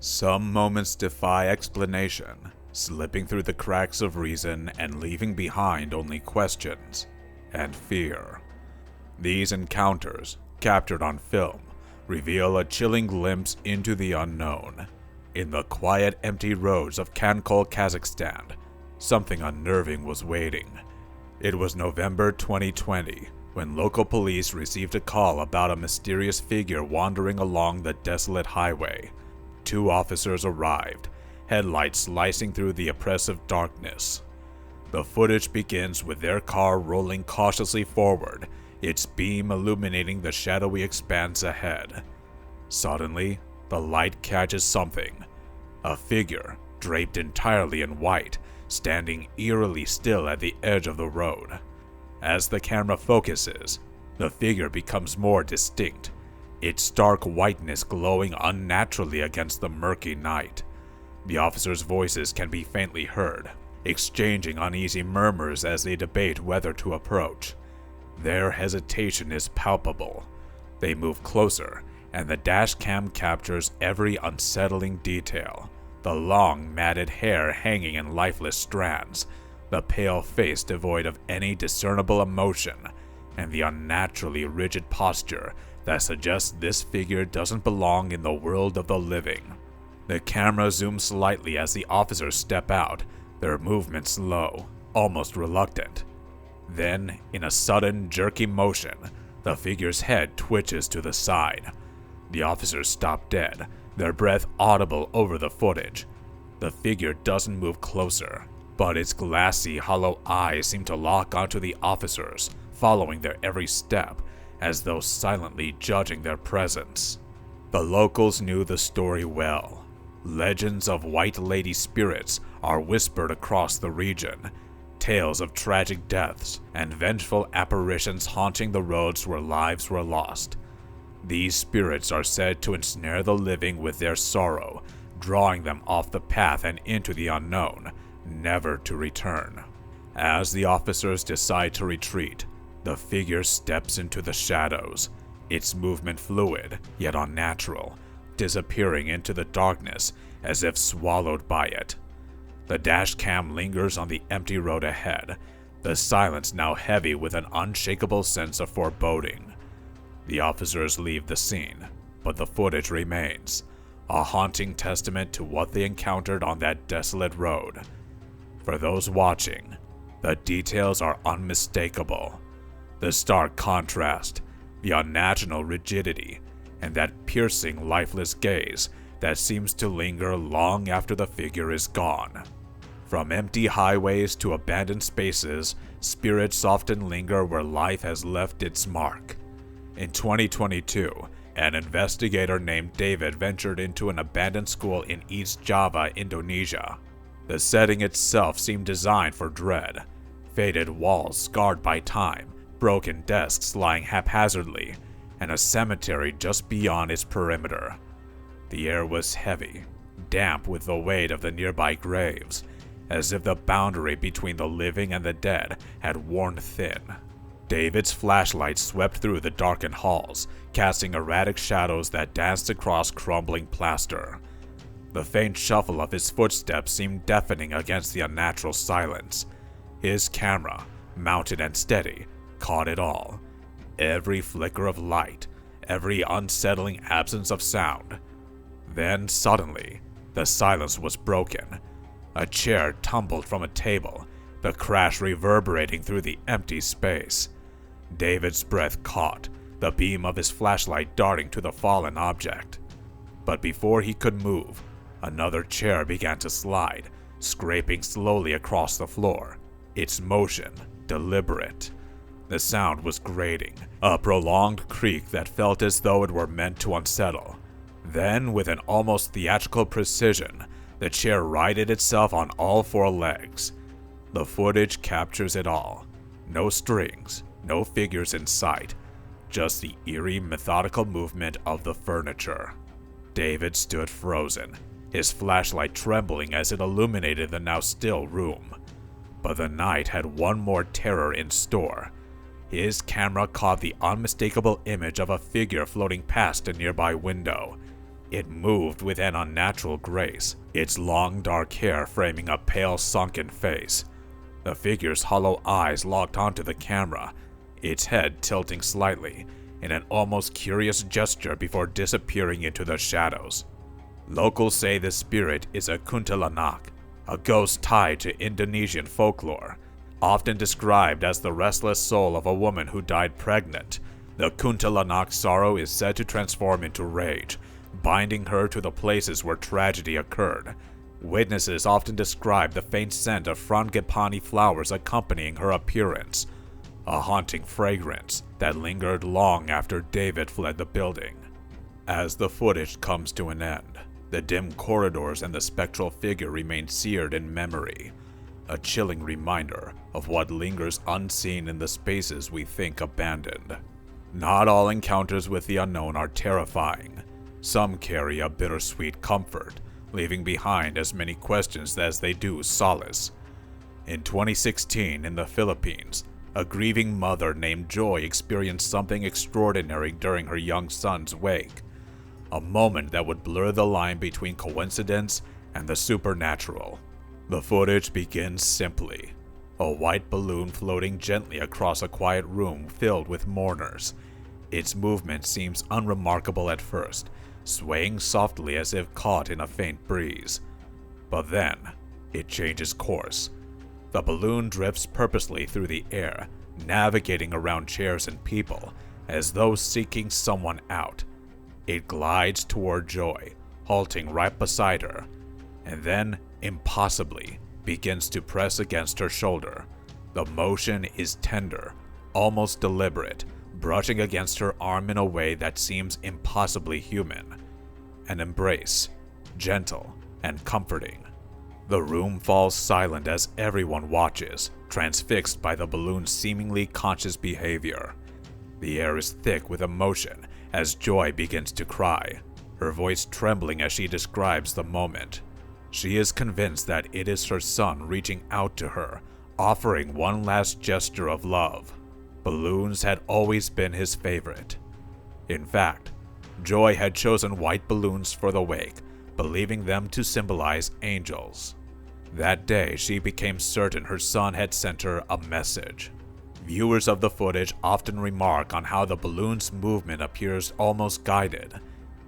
Some moments defy explanation, slipping through the cracks of reason and leaving behind only questions and fear. These encounters, captured on film, reveal a chilling glimpse into the unknown. In the quiet, empty roads of Kankol, Kazakhstan, something unnerving was waiting. It was November 2020 when local police received a call about a mysterious figure wandering along the desolate highway. Two officers arrived, headlights slicing through the oppressive darkness. The footage begins with their car rolling cautiously forward, its beam illuminating the shadowy expanse ahead. Suddenly, the light catches something. A figure, draped entirely in white, standing eerily still at the edge of the road. As the camera focuses, the figure becomes more distinct, its stark whiteness glowing unnaturally against the murky night. The officers' voices can be faintly heard, exchanging uneasy murmurs as they debate whether to approach. Their hesitation is palpable. They move closer, and the dash cam captures every unsettling detail. The long, matted hair hanging in lifeless strands, the pale face devoid of any discernible emotion, and the unnaturally rigid posture that suggests this figure doesn't belong in the world of the living. The camera zooms slightly as the officers step out, their movements slow, almost reluctant. Then, in a sudden, jerky motion, the figure's head twitches to the side. The officers stop dead, their breath audible over the footage. The figure doesn't move closer, but its glassy, hollow eyes seem to lock onto the officers, following their every step, as though silently judging their presence. The locals knew the story well. Legends of white lady spirits are whispered across the region, tales of tragic deaths and vengeful apparitions haunting the roads where lives were lost. These spirits are said to ensnare the living with their sorrow, drawing them off the path and into the unknown, never to return. As the officers decide to retreat, the figure steps into the shadows, its movement fluid yet unnatural, disappearing into the darkness as if swallowed by it. The dash cam lingers on the empty road ahead, the silence now heavy with an unshakable sense of foreboding. The officers leave the scene, but the footage remains, a haunting testament to what they encountered on that desolate road. For those watching, the details are unmistakable. The stark contrast, the unnatural rigidity, and that piercing, lifeless gaze that seems to linger long after the figure is gone. From empty highways to abandoned spaces, spirits often linger where life has left its mark. In 2022, an investigator named David ventured into an abandoned school in East Java, Indonesia. The setting itself seemed designed for dread. Faded walls scarred by time, broken desks lying haphazardly, and a cemetery just beyond its perimeter. The air was heavy, damp with the weight of the nearby graves, as if the boundary between the living and the dead had worn thin. David's flashlight swept through the darkened halls, casting erratic shadows that danced across crumbling plaster. The faint shuffle of his footsteps seemed deafening against the unnatural silence. His camera, mounted and steady, caught it all. Every flicker of light, every unsettling absence of sound. Then suddenly, the silence was broken. A chair tumbled from a table, the crash reverberating through the empty space. David's breath caught, the beam of his flashlight darting to the fallen object. But before he could move, another chair began to slide, scraping slowly across the floor, its motion deliberate. The sound was grating, a prolonged creak that felt as though it were meant to unsettle. Then, with an almost theatrical precision, the chair righted itself on all four legs. The footage captures it all. No strings, no figures in sight, just the eerie, methodical movement of the furniture. David stood frozen, his flashlight trembling as it illuminated the now still room. But the night had one more terror in store. His camera caught the unmistakable image of a figure floating past a nearby window. It moved with an unnatural grace, its long dark hair framing a pale sunken face. The figure's hollow eyes locked onto the camera, its head tilting slightly in an almost curious gesture before disappearing into the shadows. Locals say the spirit is a kuntilanak, a ghost tied to Indonesian folklore. Often described as the restless soul of a woman who died pregnant, the kuntilanak's sorrow is said to transform into rage, binding her to the places where tragedy occurred. Witnesses often describe the faint scent of frangipani flowers accompanying her appearance, a haunting fragrance that lingered long after David fled the building. As the footage comes to an end, the dim corridors and the spectral figure remain seared in memory, a chilling reminder of what lingers unseen in the spaces we think abandoned. Not all encounters with the unknown are terrifying. Some carry a bittersweet comfort, leaving behind as many questions as they do solace. In 2016, in the Philippines, a grieving mother named Joy experienced something extraordinary during her young son's wake, a moment that would blur the line between coincidence and the supernatural. The footage begins simply, a white balloon floating gently across a quiet room filled with mourners. Its movement seems unremarkable at first, swaying softly as if caught in a faint breeze. But then, it changes course. The balloon drifts purposely through the air, navigating around chairs and people, as though seeking someone out. It glides toward Joy, halting right beside her, and then, impossibly, begins to press against her shoulder. The motion is tender, almost deliberate, brushing against her arm in a way that seems impossibly human. An embrace, gentle and comforting. The room falls silent as everyone watches, transfixed by the balloon's seemingly conscious behavior. The air is thick with emotion as Joy begins to cry, her voice trembling as she describes the moment. She is convinced that it is her son reaching out to her, offering one last gesture of love. Balloons had always been his favorite. In fact, Joy had chosen white balloons for the wake, believing them to symbolize angels. That day, she became certain her son had sent her a message. Viewers of the footage often remark on how the balloon's movement appears almost guided.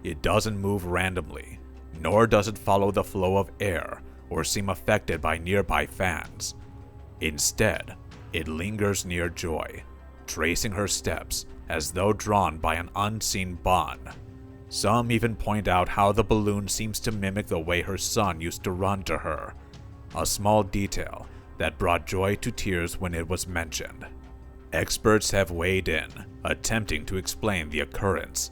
It doesn't move randomly, nor does it follow the flow of air or seem affected by nearby fans. Instead, it lingers near Joy, tracing her steps as though drawn by an unseen bond. Some even point out how the balloon seems to mimic the way her son used to run to her, a small detail that brought Joy to tears when it was mentioned. Experts have weighed in, attempting to explain the occurrence.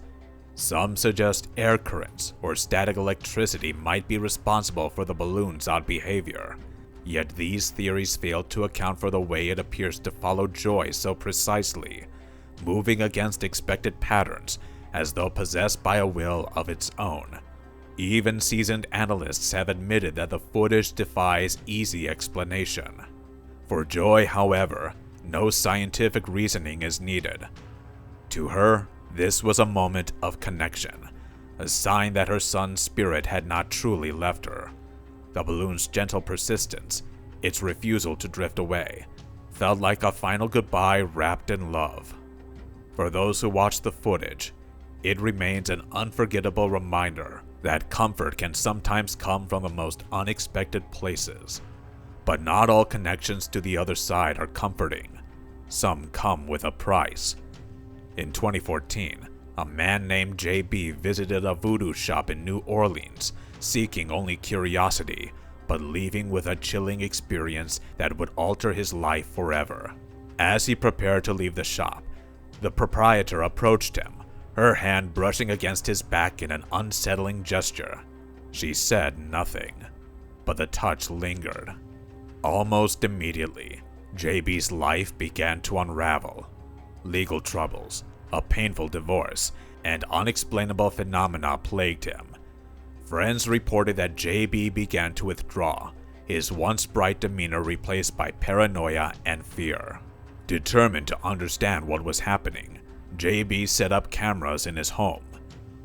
Some suggest air currents or static electricity might be responsible for the balloon's odd behavior, yet these theories fail to account for the way it appears to follow Joy so precisely, moving against expected patterns as though possessed by a will of its own. Even seasoned analysts have admitted that the footage defies easy explanation. For Joy, however, no scientific reasoning is needed. To her, this was a moment of connection, a sign that her son's spirit had not truly left her. The balloon's gentle persistence, its refusal to drift away, felt like a final goodbye wrapped in love. For those who watch the footage, it remains an unforgettable reminder that comfort can sometimes come from the most unexpected places. But not all connections to the other side are comforting. Some come with a price. In 2014, a man named JB visited a voodoo shop in New Orleans, seeking only curiosity, but leaving with a chilling experience that would alter his life forever. As he prepared to leave the shop, the proprietor approached him, her hand brushing against his back in an unsettling gesture. She said nothing, but the touch lingered. Almost immediately, JB's life began to unravel. Legal troubles, a painful divorce, and unexplainable phenomena plagued him. Friends reported that JB began to withdraw, his once bright demeanor replaced by paranoia and fear. Determined to understand what was happening, JB set up cameras in his home.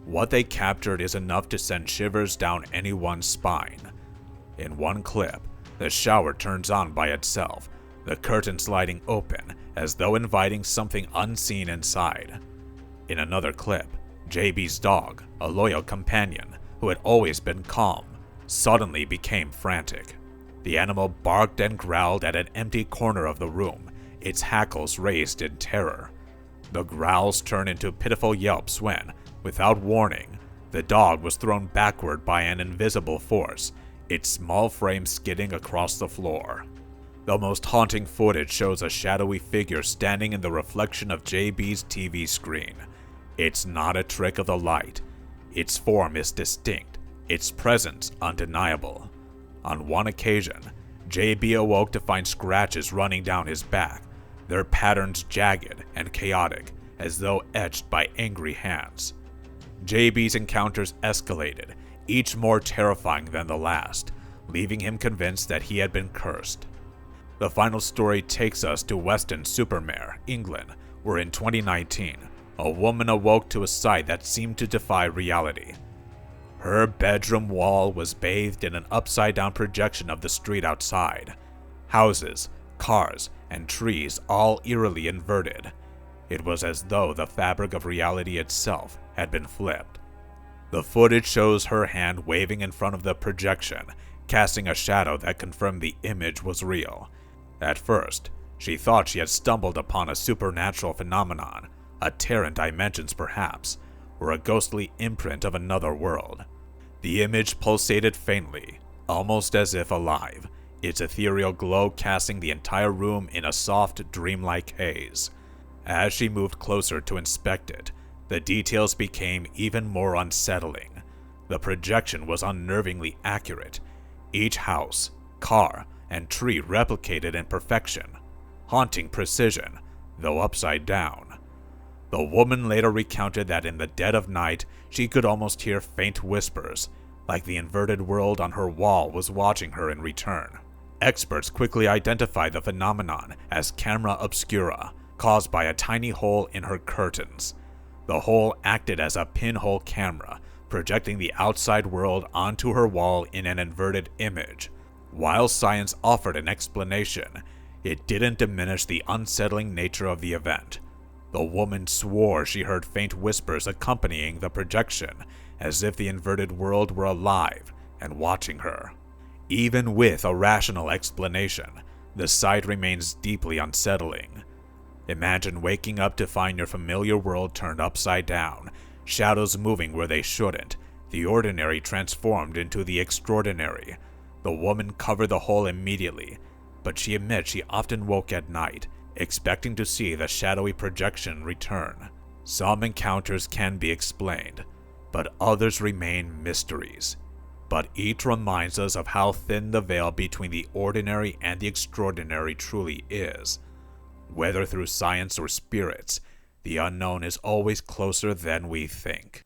What they captured is enough to send shivers down anyone's spine. In one clip, the shower turns on by itself, the curtain sliding open as though inviting something unseen inside. In another clip, JB's dog, a loyal companion who had always been calm, suddenly became frantic. The animal barked and growled at an empty corner of the room, its hackles raised in terror. The growls turned into pitiful yelps when, without warning, the dog was thrown backward by an invisible force, its small frame skidding across the floor. The most haunting footage shows a shadowy figure standing in the reflection of JB's TV screen. It's not a trick of the light. Its form is distinct, its presence undeniable. On one occasion, JB awoke to find scratches running down his back, their patterns jagged and chaotic, as though etched by angry hands. JB's encounters escalated, each more terrifying than the last, leaving him convinced that he had been cursed. The final story takes us to Weston-super-Mare, England, where in 2019, a woman awoke to a sight that seemed to defy reality. Her bedroom wall was bathed in an upside-down projection of the street outside. Houses, cars, and trees all eerily inverted. It was as though the fabric of reality itself had been flipped. The footage shows her hand waving in front of the projection, casting a shadow that confirmed the image was real. At first, she thought she had stumbled upon a supernatural phenomenon, a tear in dimensions perhaps, or a ghostly imprint of another world. The image pulsated faintly, almost as if alive, its ethereal glow casting the entire room in a soft, dreamlike haze. As she moved closer to inspect it, the details became even more unsettling. The projection was unnervingly accurate. Each house, car, and tree replicated in perfection, haunting precision, though upside down. The woman later recounted that in the dead of night, she could almost hear faint whispers, like the inverted world on her wall was watching her in return. Experts quickly identified the phenomenon as camera obscura, caused by a tiny hole in her curtains. The hole acted as a pinhole camera, projecting the outside world onto her wall in an inverted image. While science offered an explanation, it didn't diminish the unsettling nature of the event. The woman swore she heard faint whispers accompanying the projection, as if the inverted world were alive and watching her. Even with a rational explanation, the sight remains deeply unsettling. Imagine waking up to find your familiar world turned upside down, shadows moving where they shouldn't, the ordinary transformed into the extraordinary. The woman covered the hole immediately, but she admits she often woke at night, expecting to see the shadowy projection return. Some encounters can be explained, but others remain mysteries. But each reminds us of how thin the veil between the ordinary and the extraordinary truly is. Whether through science or spirits, the unknown is always closer than we think.